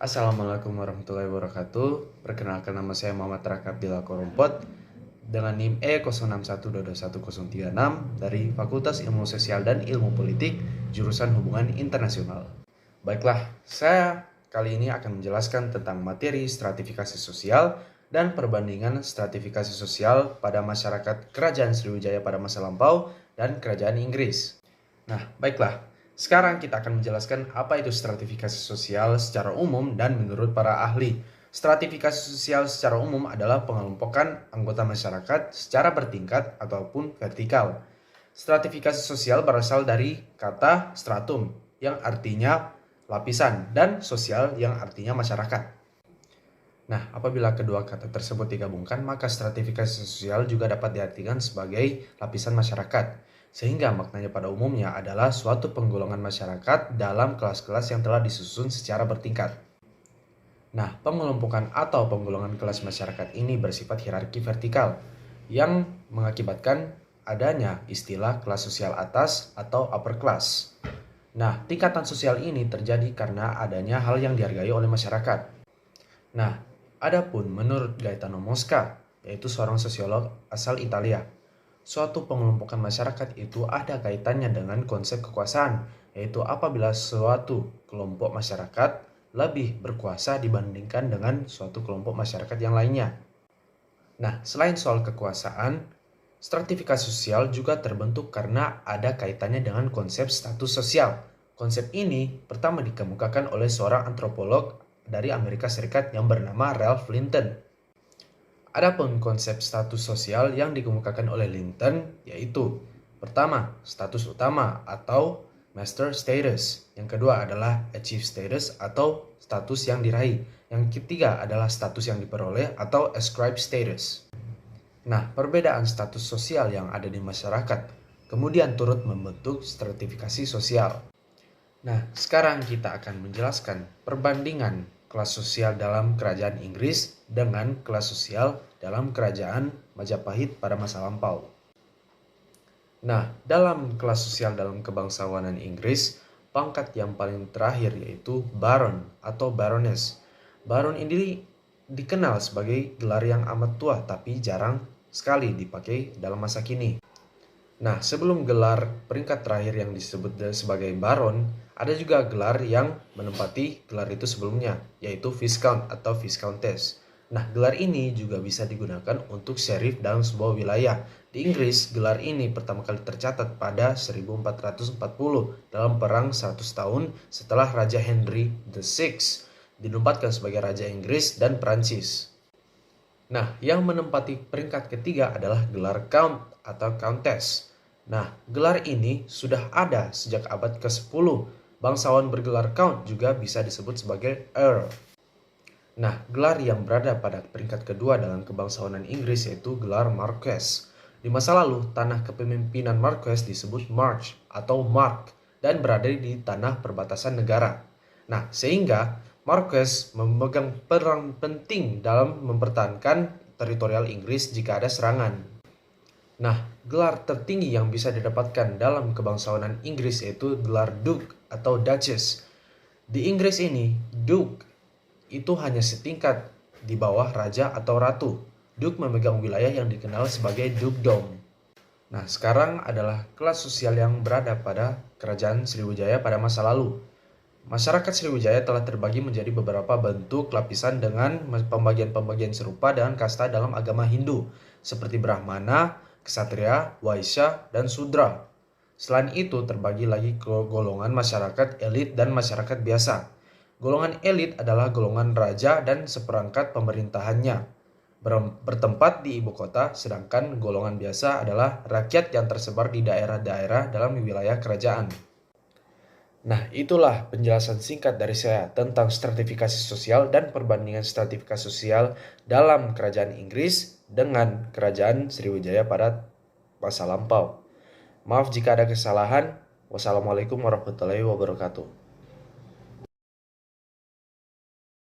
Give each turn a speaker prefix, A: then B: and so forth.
A: Assalamualaikum warahmatullahi wabarakatuh. Perkenalkan, nama saya Muhammad Raka Bila Korompot dengan NIM E06121036 dari Fakultas Ilmu Sosial dan Ilmu Politik, jurusan Hubungan Internasional. Baiklah, saya kali ini akan menjelaskan tentang materi stratifikasi sosial dan perbandingan stratifikasi sosial pada masyarakat Kerajaan Sriwijaya pada masa lampau dan Kerajaan Inggris. Nah, baiklah. Sekarang kita akan menjelaskan apa itu stratifikasi sosial secara umum dan menurut para ahli. Stratifikasi sosial secara umum adalah pengelompokan anggota masyarakat secara bertingkat ataupun vertikal. Stratifikasi sosial berasal dari kata stratum yang artinya lapisan dan sosial yang artinya masyarakat. Nah, apabila kedua kata tersebut digabungkan, maka stratifikasi sosial juga dapat diartikan sebagai lapisan masyarakat. Sehingga maknanya pada umumnya adalah suatu penggolongan masyarakat dalam kelas-kelas yang telah disusun secara bertingkat. Nah, pengelompokan atau penggolongan kelas masyarakat ini bersifat hierarki vertikal yang mengakibatkan adanya istilah kelas sosial atas atau upper class. Nah, tingkatan sosial ini terjadi karena adanya hal yang dihargai oleh masyarakat. Nah, adapun menurut Gaetano Mosca, yaitu seorang sosiolog asal Italia, suatu pengelompokan masyarakat itu ada kaitannya dengan konsep kekuasaan, yaitu apabila suatu kelompok masyarakat lebih berkuasa dibandingkan dengan suatu kelompok masyarakat yang lainnya. Nah, selain soal kekuasaan, stratifikasi sosial juga terbentuk karena ada kaitannya dengan konsep status sosial. Konsep ini pertama dikemukakan oleh seorang antropolog dari Amerika Serikat yang bernama Ralph Linton. Adapun konsep status sosial yang dikemukakan oleh Linton yaitu pertama, status utama atau master status. Yang kedua adalah achieve status atau status yang diraih. Yang ketiga adalah status yang diperoleh atau ascribe status. Nah, perbedaan status sosial yang ada di masyarakat kemudian turut membentuk stratifikasi sosial. Nah, sekarang kita akan menjelaskan perbandingan kelas sosial dalam kerajaan Inggris dengan kelas sosial dalam kerajaan Majapahit pada masa lampau. Nah, dalam kelas sosial dalam kebangsawanan Inggris, pangkat yang paling terakhir yaitu Baron atau Baroness. Baron ini dikenal sebagai gelar yang amat tua tapi jarang sekali dipakai dalam masa kini. Nah, sebelum gelar peringkat terakhir yang disebut sebagai Baron, ada juga gelar yang menempati gelar itu sebelumnya, yaitu Viscount atau Viscountess. Nah, gelar ini juga bisa digunakan untuk sheriff dalam sebuah wilayah. Di Inggris, gelar ini pertama kali tercatat pada 1440 dalam perang 100 tahun setelah Raja Henry VI dinobatkan sebagai Raja Inggris dan Prancis. Nah, yang menempati peringkat ketiga adalah gelar Count atau Countess. Nah, gelar ini sudah ada sejak abad ke-10. Bangsawan bergelar Count juga bisa disebut sebagai Earl. Nah, gelar yang berada pada peringkat kedua dalam kebangsawanan Inggris yaitu gelar Marquess. Di masa lalu, tanah kepemimpinan Marquess disebut March atau Mark dan berada di tanah perbatasan negara. Nah, sehingga Marquess memegang peran penting dalam mempertahankan teritorial Inggris jika ada serangan. Nah, gelar tertinggi yang bisa didapatkan dalam kebangsawanan Inggris yaitu gelar Duke atau Duchess. Di Inggris ini, Duke itu hanya setingkat di bawah raja atau ratu. Duke memegang wilayah yang dikenal sebagai dukedom. Nah, sekarang adalah kelas sosial yang berada pada Kerajaan Sriwijaya pada masa lalu. Masyarakat Sriwijaya telah terbagi menjadi beberapa bentuk lapisan dengan pembagian-pembagian serupa dengan kasta dalam agama Hindu, seperti Brahmana, Ksatria, Waisya, dan Sudra. Selain itu terbagi lagi ke golongan masyarakat elit dan masyarakat biasa. Golongan elit adalah golongan raja dan seperangkat pemerintahannya, bertempat di ibu kota, sedangkan golongan biasa adalah rakyat yang tersebar di daerah-daerah dalam wilayah kerajaan. Nah, itulah penjelasan singkat dari saya tentang stratifikasi sosial dan perbandingan stratifikasi sosial dalam kerajaan Inggris dengan kerajaan Sriwijaya pada masa lampau. Maaf jika ada kesalahan. Wassalamualaikum warahmatullahi wabarakatuh.